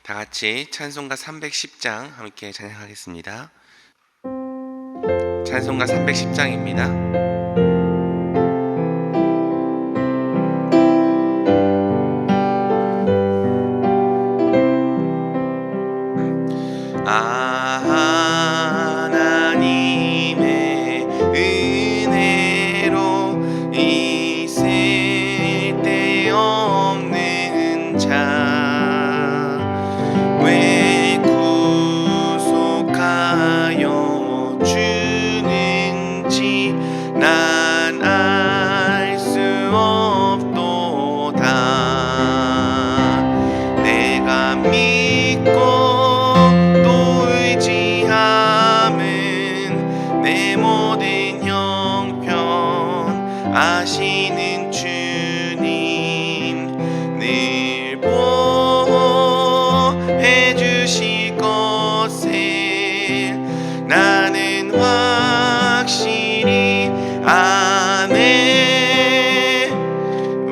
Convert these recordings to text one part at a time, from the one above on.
다 같이 찬송가 310장 함께 찬양하겠습니다. 찬송가 310장입니다. 하나님의 은혜로 있을 데 없는 자 왜 구속하여 주는지 난 알 수 없도다. 내가 믿고 또 의지함은 내 모든 형편 아시는 주님 늘 보호해 주실 것을 나는 확실히 아네.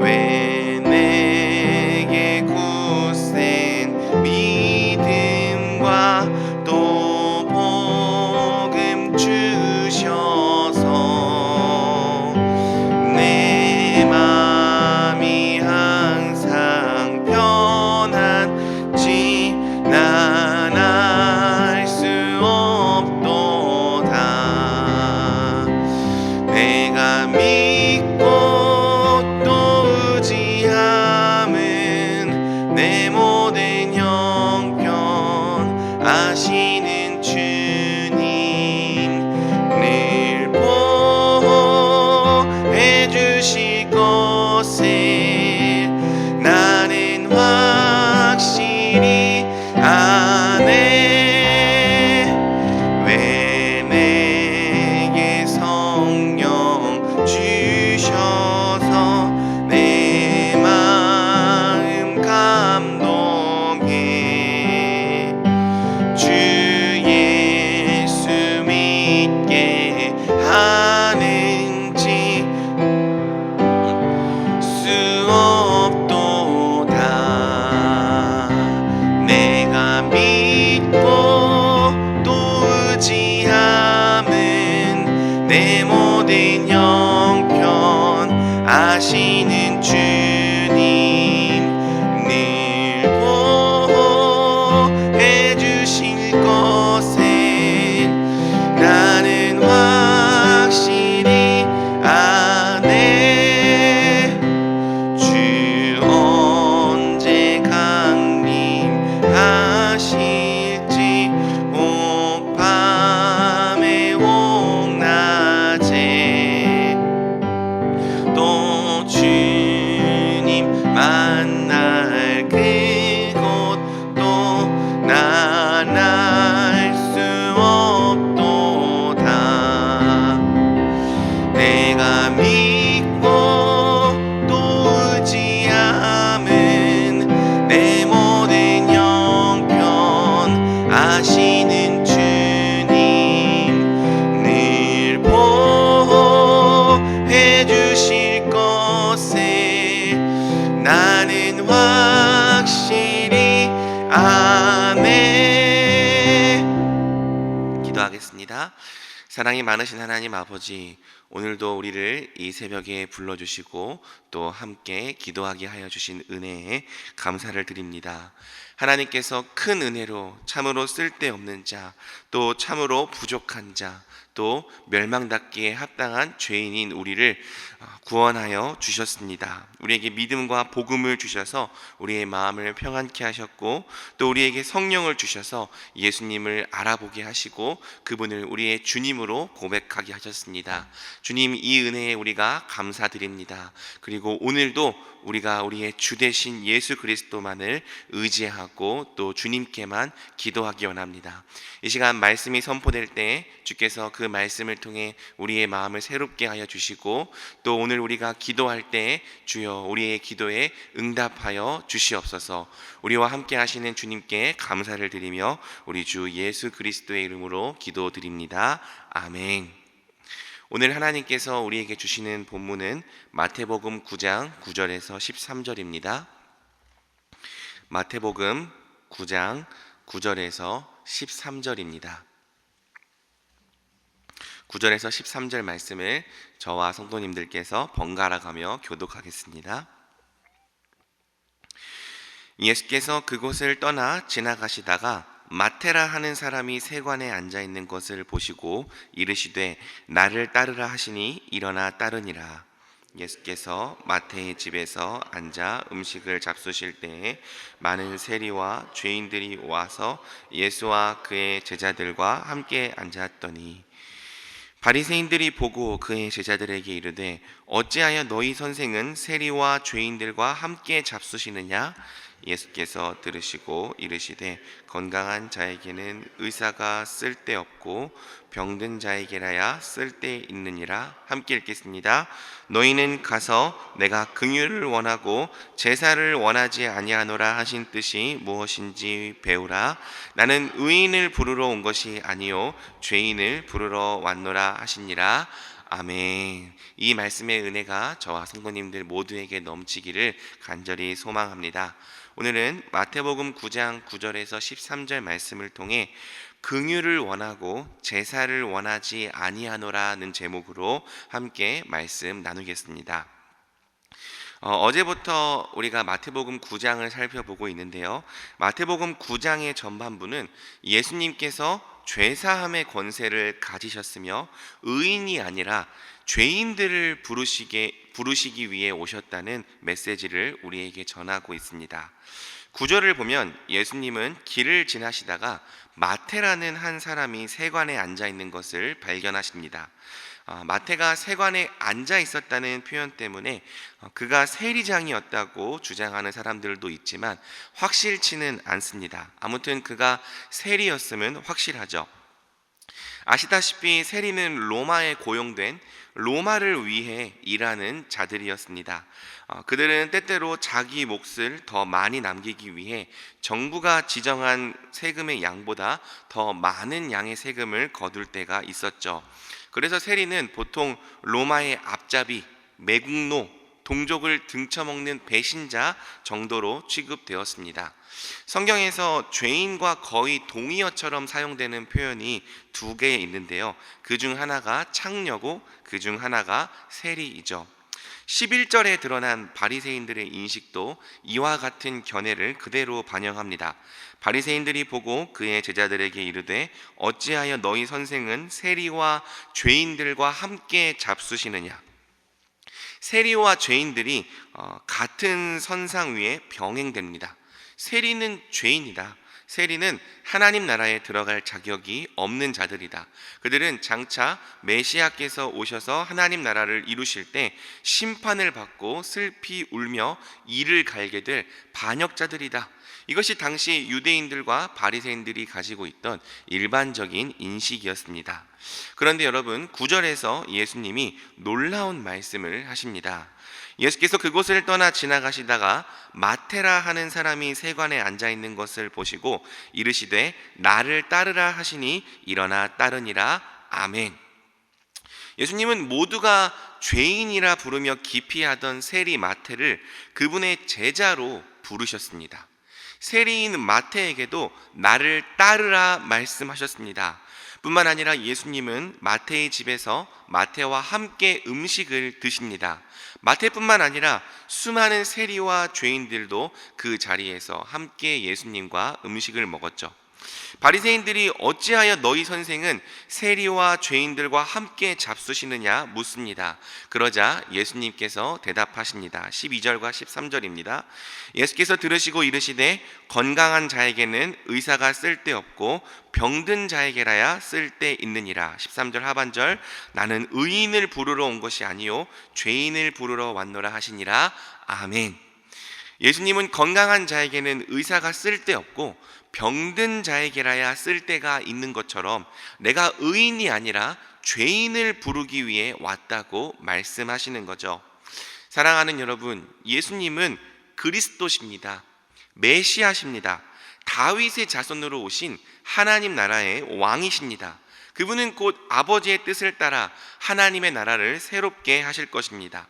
왜 내게 굳센 믿음과 또 복음 주셔서 내 맘이 항상 편한지 난 알 수 없도다. 내가 믿고 또 의지함은 내 모든 형편 아시는 주님 늘 보호해 주실 것을 나는 확실히 아네. 왜 내게 성령 주셔서 내 마음 감동해 주 예수 믿게 하는지 수 없도다. 내가 믿고 또 의지함은 내 모든 형편 아시는 주님 늘 보호해 주실 것을 나는 확실히 아네. 주 언제 강림하실지 오 밤에 오 낮에 또 주님 만날 그곳도 난 알 수 없도다. 내가 믿고 또 의지함은 내 모든 형편 아시는 주님 늘 보호해 주실 것을 나는 확실히 아네. 기도하겠습니다. 사랑이 많으신 하나님 아버지, 오늘도 우리를 이 새벽에 불러주시고 또 함께 기도하게 하여 주신 은혜에 감사를 드립니다. 하나님께서 큰 은혜로 참으로 쓸데없는 자, 또 참으로 부족한 자, 또 멸망받기에 합당한 죄인인 우리를 구원하여 주셨습니다. 우리에게 믿음과 복음을 주셔서 우리의 마음을 평안케 하셨고 또 우리에게 성령을 주셔서 예수님을 알아보게 하시고 그분을 우리의 주님으로 고백하게 하셨습니다. 주님, 이 은혜에 우리가 감사드립니다. 그리고 오늘도 우리가 우리의 주 되신 예수 그리스도만을 의지하고 또 주님께만 기도하기 원합니다. 이 시간 말씀이 선포될 때 주께서 그 말씀을 통해 우리의 마음을 새롭게 하여 주시고 또 오늘 우리가 기도할 때 주여 우리의 기도에 응답하여 주시옵소서. 우리와 함께 하시는 주님께 감사를 드리며 우리 주 예수 그리스도의 이름으로 기도드립니다. 아멘. 오늘 하나님께서 우리에게 주시는 본문은 마태복음 9장 9절에서 13절입니다. 마태복음 9장 9절에서 13절입니다. 9절에서 13절 말씀을 저와 성도님들께서 번갈아 가며 교독하겠습니다. 예수께서 그곳을 떠나 지나가시다가 마테라 하는 사람이 세관에 앉아 있는 것을 보시고 이르시되 나를 따르라 하시니 일어나 따르니라. 예수께서 마태의 집에서 앉아 음식을 잡수실 때에 많은 세리와 죄인들이 와서 예수와 그의 제자들과 함께 앉았더니 바리새인들이 보고 그의 제자들에게 이르되 어찌하여 너희 선생은 세리와 죄인들과 함께 잡수시느냐? 예수께서 들으시고 이르시되 건강한 자에게는 의사가 쓸데없고 병든 자에게라야 쓸데있느니라. 함께 읽겠습니다. 너희는 가서 내가 긍휼을 원하고 제사를 원하지 아니하노라 하신 뜻이 무엇인지 배우라. 나는 의인을 부르러 온 것이 아니요 죄인을 부르러 왔노라 하시니라. 아멘. 이 말씀의 은혜가 저와 성도님들 모두에게 넘치기를 간절히 소망합니다. 오늘은 마태복음 9장 9절에서 13절 말씀을 통해 긍휼을 원하고 제사를 원하지 아니하노라는 제목으로 함께 말씀 나누겠습니다. 어제부터 우리가 마태복음 9장을 살펴보고 있는데요. 마태복음 9장의 전반부는 예수님께서 죄사함의 권세를 가지셨으며 의인이 아니라 죄인들을 부르시기 위해 오셨다는 메시지를 우리에게 전하고 있습니다. 9절을 보면 예수님은 길을 지나시다가 마태라는 한 사람이 세관에 앉아 있는 것을 발견하십니다. 마태가 세관에 앉아 있었다는 표현 때문에 그가 세리장이었다고 주장하는 사람들도 있지만 확실치는 않습니다. 아무튼 그가 세리였으면 확실하죠. 아시다시피 세리는 로마에 고용된 로마를 위해 일하는 자들이었습니다. 그들은 때때로 자기 몫을 더 많이 남기기 위해 정부가 지정한 세금의 양보다 더 많은 양의 세금을 거둘 때가 있었죠. 그래서 세리는 보통 로마의 앞잡이, 매국노, 동족을 등쳐먹는 배신자 정도로 취급되었습니다. 성경에서 죄인과 거의 동의어처럼 사용되는 표현이 두 개 있는데요. 그중 하나가 창녀고 그중 하나가 세리이죠. 11절에 드러난 바리새인들의 인식도 이와 같은 견해를 그대로 반영합니다. 바리새인들이 보고 그의 제자들에게 이르되 어찌하여 너희 선생은 세리와 죄인들과 함께 잡수시느냐? 세리와 죄인들이 같은 선상 위에 병행됩니다. 세리는 죄인이다. 세리는 하나님 나라에 들어갈 자격이 없는 자들이다. 그들은 장차 메시아께서 오셔서 하나님 나라를 이루실 때 심판을 받고 슬피 울며 이를 갈게 될 반역자들이다. 이것이 당시 유대인들과 바리새인들이 가지고 있던 일반적인 인식이었습니다. 그런데 여러분, 9절에서 예수님이 놀라운 말씀을 하십니다. 예수께서 그곳을 떠나 지나가시다가 마테라 하는 사람이 세관에 앉아 있는 것을 보시고 이르시되 나를 따르라 하시니 일어나 따르니라. 아멘. 예수님은 모두가 죄인이라 부르며 기피하던 세리 마태를 그분의 제자로 부르셨습니다. 세리인 마태에게도 나를 따르라 말씀하셨습니다. 뿐만 아니라 예수님은 마태의 집에서 마태와 함께 음식을 드십니다. 마태뿐만 아니라 수많은 세리와 죄인들도 그 자리에서 함께 예수님과 음식을 먹었죠. 바리새인들이 어찌하여 너희 선생은 세리와 죄인들과 함께 잡수시느냐 묻습니다. 그러자 예수님께서 대답하십니다. 12절과 13절입니다. 예수께서 들으시고 이르시되 건강한 자에게는 의사가 쓸데없고 병든 자에게라야 쓸데있느니라. 13절 하반절 나는 의인을 부르러 온 것이 아니요 죄인을 부르러 왔노라 하시니라. 아멘. 예수님은 건강한 자에게는 의사가 쓸데없고 병든 자에게라야 쓸데가 있는 것처럼 내가 의인이 아니라 죄인을 부르기 위해 왔다고 말씀하시는 거죠. 사랑하는 여러분, 예수님은 그리스도십니다. 메시아십니다. 다윗의 자손으로 오신 하나님 나라의 왕이십니다. 그분은 곧 아버지의 뜻을 따라 하나님의 나라를 새롭게 하실 것입니다.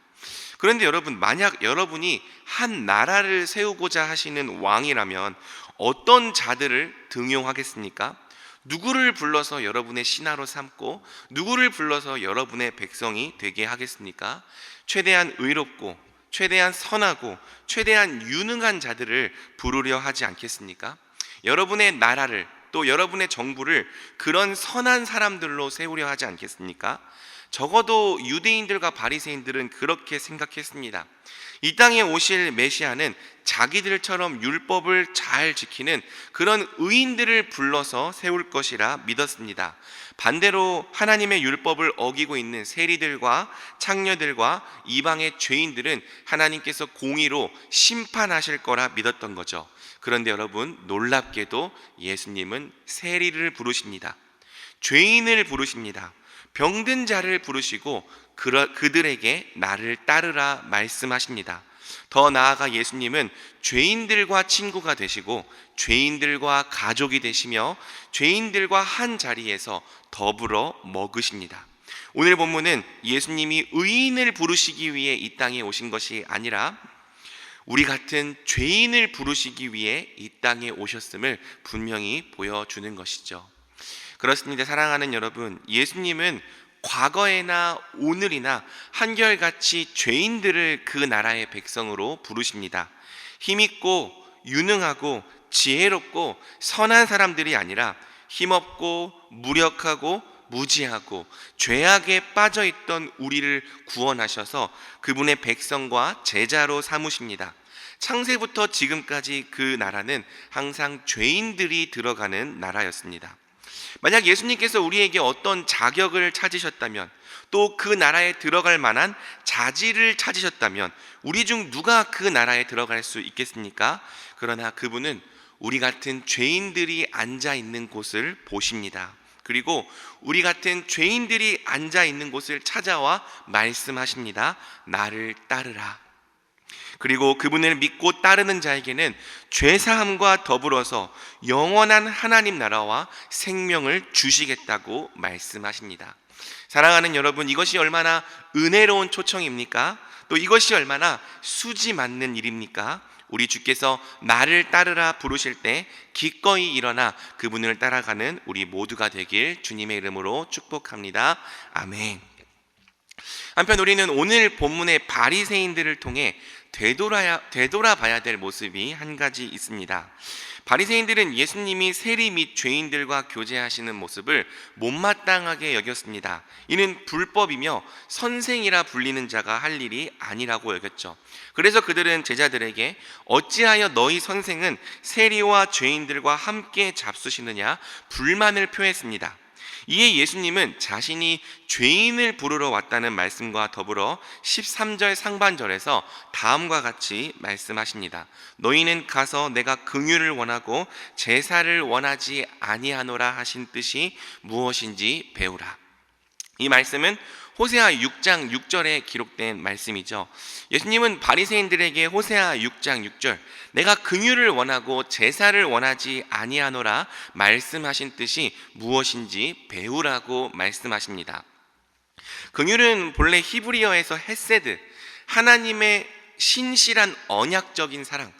그런데 여러분, 만약 여러분이 한 나라를 세우고자 하시는 왕이라면 어떤 자들을 등용하겠습니까? 누구를 불러서 여러분의 신하로 삼고 누구를 불러서 여러분의 백성이 되게 하겠습니까? 최대한 의롭고 최대한 선하고 최대한 유능한 자들을 부르려 하지 않겠습니까? 여러분의 나라를 또 여러분의 정부를 그런 선한 사람들로 세우려 하지 않겠습니까? 적어도 유대인들과 바리새인들은 그렇게 생각했습니다. 이 땅에 오실 메시아는 자기들처럼 율법을 잘 지키는 그런 의인들을 불러서 세울 것이라 믿었습니다. 반대로 하나님의 율법을 어기고 있는 세리들과 창녀들과 이방의 죄인들은 하나님께서 공의로 심판하실 거라 믿었던 거죠. 그런데 여러분, 놀랍게도 예수님은 세리를 부르십니다. 죄인을 부르십니다. 병든 자를 부르시고 그들에게 나를 따르라 말씀하십니다. 더 나아가 예수님은 죄인들과 친구가 되시고 죄인들과 가족이 되시며 죄인들과 한 자리에서 더불어 먹으십니다. 오늘 본문은 예수님이 의인을 부르시기 위해 이 땅에 오신 것이 아니라 우리 같은 죄인을 부르시기 위해 이 땅에 오셨음을 분명히 보여주는 것이죠. 그렇습니다. 사랑하는 여러분, 예수님은 과거에나 오늘이나 한결같이 죄인들을 그 나라의 백성으로 부르십니다. 힘있고 유능하고 지혜롭고 선한 사람들이 아니라 힘없고 무력하고 무지하고 죄악에 빠져있던 우리를 구원하셔서 그분의 백성과 제자로 삼으십니다. 창세부터 지금까지 그 나라는 항상 죄인들이 들어가는 나라였습니다. 만약 예수님께서 우리에게 어떤 자격을 찾으셨다면, 또 그 나라에 들어갈 만한 자질을 찾으셨다면 우리 중 누가 그 나라에 들어갈 수 있겠습니까? 그러나 그분은 우리 같은 죄인들이 앉아 있는 곳을 보십니다. 그리고 우리 같은 죄인들이 앉아 있는 곳을 찾아와 말씀하십니다. 나를 따르라. 그리고 그분을 믿고 따르는 자에게는 죄사함과 더불어서 영원한 하나님 나라와 생명을 주시겠다고 말씀하십니다. 사랑하는 여러분, 이것이 얼마나 은혜로운 초청입니까? 또 이것이 얼마나 수지 맞는 일입니까? 우리 주께서 나를 따르라 부르실 때 기꺼이 일어나 그분을 따라가는 우리 모두가 되길 주님의 이름으로 축복합니다. 아멘. 한편 우리는 오늘 본문의 바리새인들을 통해 되돌아봐야 될 모습이 한 가지 있습니다. 바리새인들은 예수님이 세리 및 죄인들과 교제하시는 모습을 못마땅하게 여겼습니다. 이는 불법이며 선생이라 불리는 자가 할 일이 아니라고 여겼죠. 그래서 그들은 제자들에게 어찌하여 너희 선생은 세리와 죄인들과 함께 잡수시느냐 불만을 표했습니다. 이에 예수님은 자신이 죄인을 부르러 왔다는 말씀과 더불어 13절 상반절에서 다음과 같이 말씀하십니다. 너희는 가서 내가 긍휼을 원하고 제사를 원하지 아니하노라 하신 뜻이 무엇인지 배우라. 이 말씀은 호세아 6장 6절에 기록된 말씀이죠. 예수님은 바리새인들에게 호세아 6장 6절 내가 긍휼을 원하고 제사를 원하지 아니하노라 말씀하신 뜻이 무엇인지 배우라고 말씀하십니다. 긍휼은 본래 히브리어에서 헤세드, 하나님의 신실한 언약적인 사랑,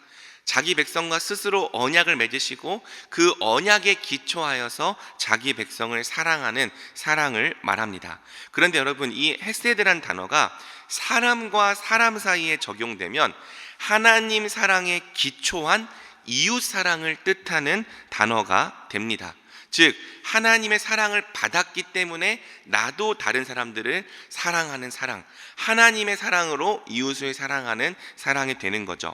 자기 백성과 스스로 언약을 맺으시고 그 언약에 기초하여서 자기 백성을 사랑하는 사랑을 말합니다. 그런데 여러분, 이 헤세드란 단어가 사람과 사람 사이에 적용되면 하나님 사랑에 기초한 이웃 사랑을 뜻하는 단어가 됩니다. 즉 하나님의 사랑을 받았기 때문에 나도 다른 사람들을 사랑하는 사랑, 하나님의 사랑으로 이웃을 사랑하는 사랑이 되는 거죠.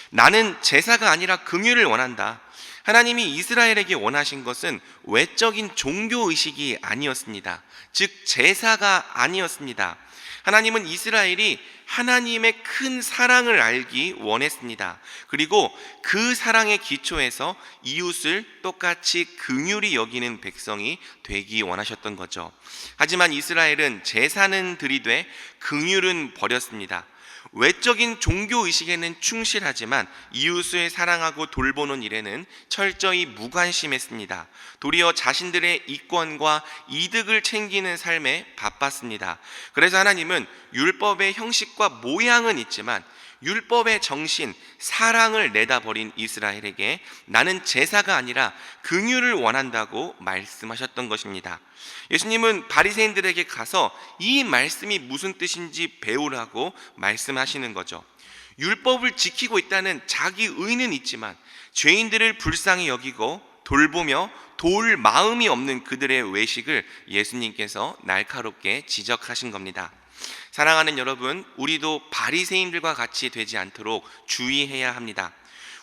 나는 제사가 아니라 긍휼을 원한다. 하나님이 이스라엘에게 원하신 것은 외적인 종교의식이 아니었습니다. 즉 제사가 아니었습니다. 하나님은 이스라엘이 하나님의 큰 사랑을 알기 원했습니다. 그리고 그 사랑의 기초에서 이웃을 똑같이 긍휼히 여기는 백성이 되기 원하셨던 거죠. 하지만 이스라엘은 제사는 들이되 긍휼은 버렸습니다. 외적인 종교의식에는 충실하지만 이웃을 사랑하고 돌보는 일에는 철저히 무관심했습니다. 도리어 자신들의 이권과 이득을 챙기는 삶에 바빴습니다. 그래서 하나님은 율법의 형식과 모양은 있지만 율법의 정신, 사랑을 내다버린 이스라엘에게 나는 제사가 아니라 긍휼을 원한다고 말씀하셨던 것입니다. 예수님은 바리새인들에게 가서 이 말씀이 무슨 뜻인지 배우라고 말씀하시는 거죠. 율법을 지키고 있다는 자기 의는 있지만 죄인들을 불쌍히 여기고 돌보며 도울 마음이 없는 그들의 외식을 예수님께서 날카롭게 지적하신 겁니다. 사랑하는 여러분, 우리도 바리새인들과 같이 되지 않도록 주의해야 합니다.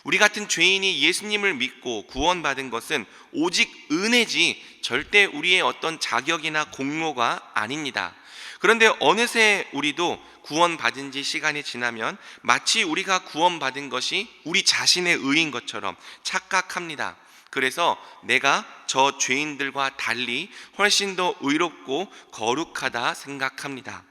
우리 같은 죄인이 예수님을 믿고 구원받은 것은 오직 은혜지 절대 우리의 어떤 자격이나 공로가 아닙니다. 그런데 어느새 우리도 구원받은 지 시간이 지나면 마치 우리가 구원받은 것이 우리 자신의 의인 것처럼 착각합니다. 그래서 내가 저 죄인들과 달리 훨씬 더 의롭고 거룩하다 생각합니다.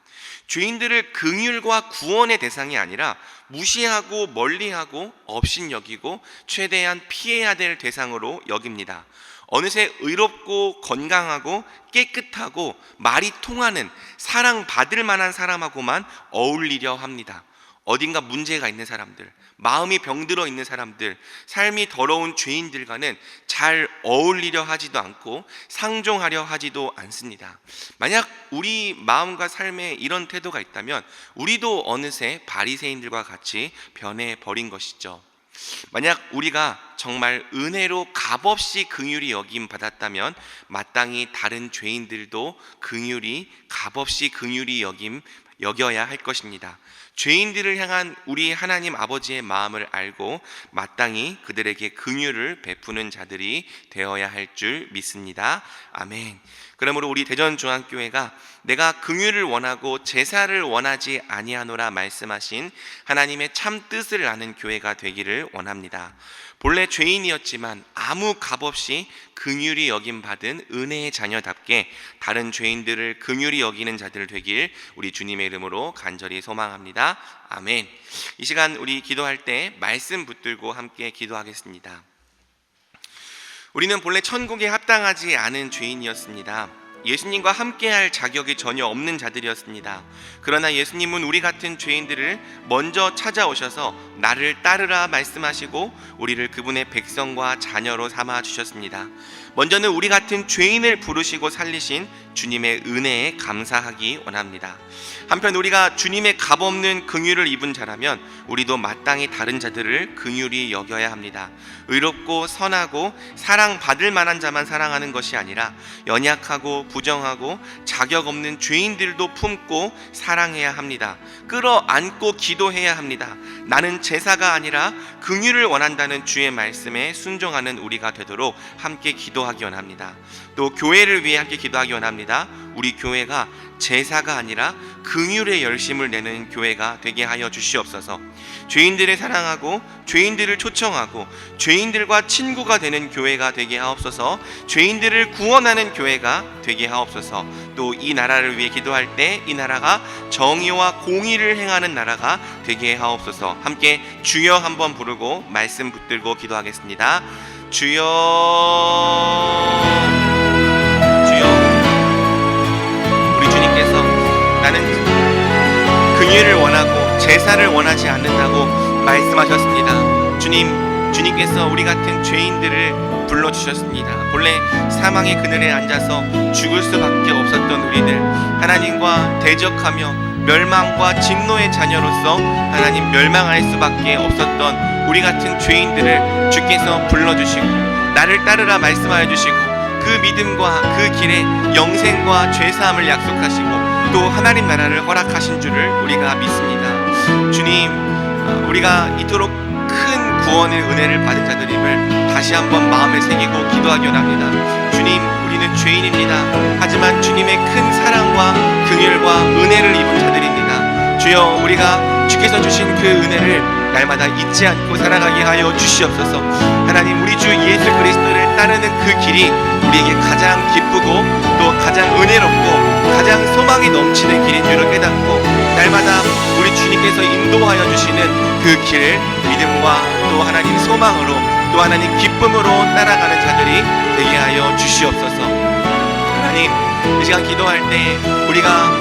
죄인들을 긍휼과 구원의 대상이 아니라 무시하고 멀리하고 업신여기고 최대한 피해야 될 대상으로 여깁니다. 어느새 의롭고 건강하고 깨끗하고 말이 통하는 사랑받을 만한 사람하고만 어울리려 합니다. 어딘가 문제가 있는 사람들, 마음이 병들어 있는 사람들, 삶이 더러운 죄인들과는 잘 어울리려 하지도 않고 상종하려 하지도 않습니다. 만약 우리 마음과 삶에 이런 태도가 있다면 우리도 어느새 바리새인들과 같이 변해버린 것이죠. 만약 우리가 정말 은혜로 값없이 긍휼히 여김 받았다면 마땅히 다른 죄인들도 값없이 긍휼히 여겨야 할 것입니다. 죄인들을 향한 우리 하나님 아버지의 마음을 알고 마땅히 그들에게 긍휼을 베푸는 자들이 되어야 할 줄 믿습니다. 아멘. 그러므로 우리 대전중앙교회가 내가 긍휼을 원하고 제사를 원하지 아니하노라 말씀하신 하나님의 참 뜻을 아는 교회가 되기를 원합니다. 본래 죄인이었지만 아무 값없이 긍휼히 여김 받은 은혜의 자녀답게 다른 죄인들을 긍휼히 여기는 자들 되길 우리 주님의 이름으로 간절히 소망합니다. 아멘. 이 시간 우리 기도할 때 말씀 붙들고 함께 기도하겠습니다. 우리는 본래 천국에 합당하지 않은 죄인이었습니다. 예수님과 함께할 자격이 전혀 없는 자들이었습니다. 그러나 예수님은 우리 같은 죄인들을 먼저 찾아오셔서 나를 따르라 말씀하시고 우리를 그분의 백성과 자녀로 삼아 주셨습니다. 먼저는 우리 같은 죄인을 부르시고 살리신 주님의 은혜에 감사하기 원합니다. 한편 우리가 주님의 값없는 긍휼을 입은 자라면 우리도 마땅히 다른 자들을 긍휼히 여겨야 합니다. 의롭고 선하고 사랑받을 만한 자만 사랑하는 것이 아니라 연약하고 부정하고 자격 없는 죄인들도 품고 사랑해야 합니다. 끌어안고 기도해야 합니다. 나는 제사가 아니라 긍휼을 원한다는 주의 말씀에 순종하는 우리가 되도록 함께 기도하기 원합니다. 또 교회를 위해 함께 기도하기 원합니다. 우리 교회가 제사가 아니라 긍휼의 열심을 내는 교회가 되게 하여 주시옵소서. 죄인들을 사랑하고 죄인들을 초청하고 죄인들과 친구가 되는 교회가 되게 하옵소서. 죄인들을 구원하는 교회가 되게 하옵소서. 또 이 나라를 위해 기도할 때 이 나라가 정의와 공의를 행하는 나라가 되게 하옵소서. 함께 주여 한번 부르고 말씀 붙들고 기도하겠습니다. 주여, 우리 주님께서 나는 긍휼을 원하고 제사를 원하지 않는다고 말씀하셨습니다. 주님께서 우리 같은 죄인들을 불러주셨습니다. 본래 사망의 그늘에 앉아서 죽을 수밖에 없었던 우리들, 하나님과 대적하며 멸망과 진노의 자녀로서 하나님 멸망할 수밖에 없었던 우리 같은 죄인들을 주께서 불러주시고 나를 따르라 말씀하여 주시고 그 믿음과 그 길에 영생과 죄사함을 약속하시고 또 하나님 나라를 허락하신 줄을 우리가 믿습니다. 주님, 우리가 이토록 큰 구원의 은혜를 받은 자들임을 다시 한번 마음에 새기고 기도하기 원합니다. 주님, 우리는 죄인입니다. 하지만 주님의 큰 사랑과 긍휼과 은혜를 입은 자들입니다. 주여, 우리가 주께서 주신 그 은혜를 날마다 잊지 않고 살아가게 하여 주시옵소서. 하나님, 우리 주 예수 그리스도를 따르는 그 길이 우리에게 가장 기쁘고 또 가장 은혜롭고 가장 소망이 넘치는 길인 줄을 깨닫고 날마다 우리 주님께서 인도하여 주시는 그 길을 믿음과 또 하나님 소망으로 또 하나님 기쁨으로 따라가는 자들이 되게 하여 주시옵소서. 하나님, 이 시간 기도할 때 우리가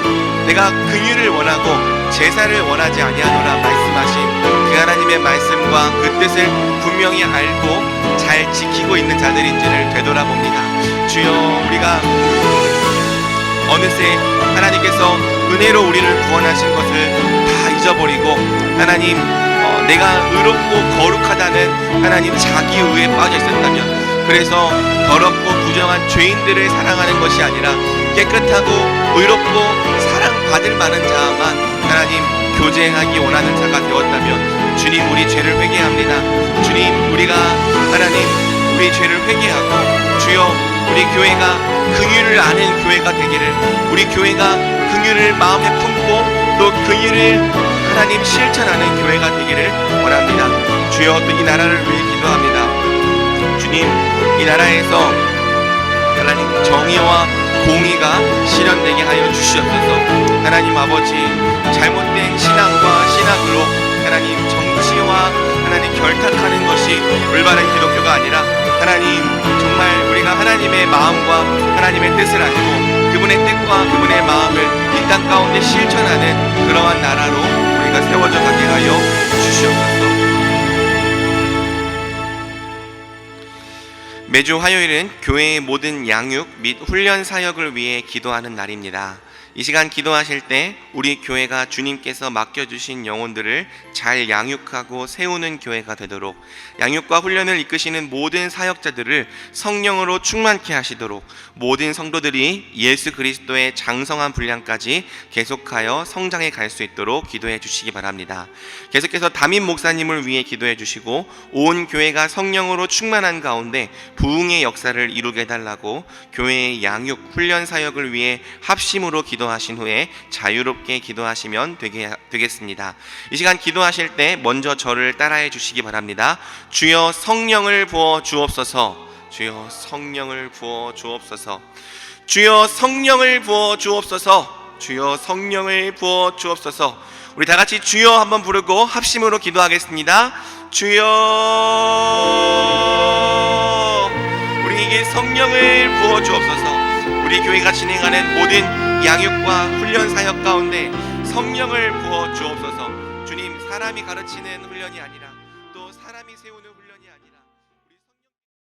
내가 긍휼을 원하고 제사를 원하지 아니하노라 말씀하신 그 하나님의 말씀과 그 뜻을 분명히 알고 잘 지키고 있는 자들인지를 되돌아봅니다. 주여, 우리가 어느새 하나님께서 은혜로 우리를 구원하신 것을 다 잊어버리고 하나님, 내가 의롭고 거룩하다는 하나님 자기 의에 빠져 있었다면, 그래서 더럽고 부정한 죄인들을 사랑하는 것이 아니라 깨끗하고 의롭고 사랑받을 만한 자만 하나님 교제하기 원하는 자가 되었다면, 주님, 우리 죄를 회개합니다. 주님, 우리가 하나님 우리 죄를 회개하고 주여, 우리 교회가 긍휼을 아는 교회가 되기를, 우리 교회가 긍휼을 마음에 품고 또 긍휼을 하나님 실천하는 교회가 되기를 원합니다. 주여, 또 이 나라를 위해 기도합니다. 주님, 이 나라에서 하나님 정의와 공의가 실현되게 하여 주시옵소서. 하나님 아버지, 잘못된 신앙과 신학으로 하나님 정치와 하나님 결탁하는 것이 올바른 기독교가 아니라 하나님, 정말 우리가 하나님의 마음과 하나님의 뜻을 알고 그분의 뜻과 그분의 마음을 이 땅 가운데 실천하는 그러한 나라로 우리가 세워져 가게 하여 주시옵소서. 매주 화요일은 교회의 모든 양육 및 훈련 사역을 위해 기도하는 날입니다. 이 시간 기도하실 때 우리 교회가 주님께서 맡겨주신 영혼들을 잘 양육하고 세우는 교회가 되도록, 양육과 훈련을 이끄시는 모든 사역자들을 성령으로 충만케 하시도록, 모든 성도들이 예수 그리스도의 장성한 분량까지 계속하여 성장해 갈 수 있도록 기도해 주시기 바랍니다. 계속해서 담임 목사님을 위해 기도해 주시고, 온 교회가 성령으로 충만한 가운데 부흥의 역사를 이루게 해달라고 교회의 양육 훈련 사역을 위해 합심으로 기도하신 후에 자유롭게 기도하시면 되겠습니다. 이 시간 기도하실 때 먼저 저를 따라해 주시기 바랍니다. 주여, 성령을 부어 주옵소서. 주여, 성령을 부어 주옵소서. 주여, 성령을 부어 주옵소서. 주여, 성령을 부어 주옵소서. 우리 다 같이 주여 한번 부르고 합심으로 기도하겠습니다. 주여, 우리에게 성령을 부어 주옵소서. 우리 교회가 진행하는 모든 양육과 훈련 사역 가운데 성령을 부어 주옵소서. 주님, 사람이 가르치는 훈련이 아니라 또 사람이 세우는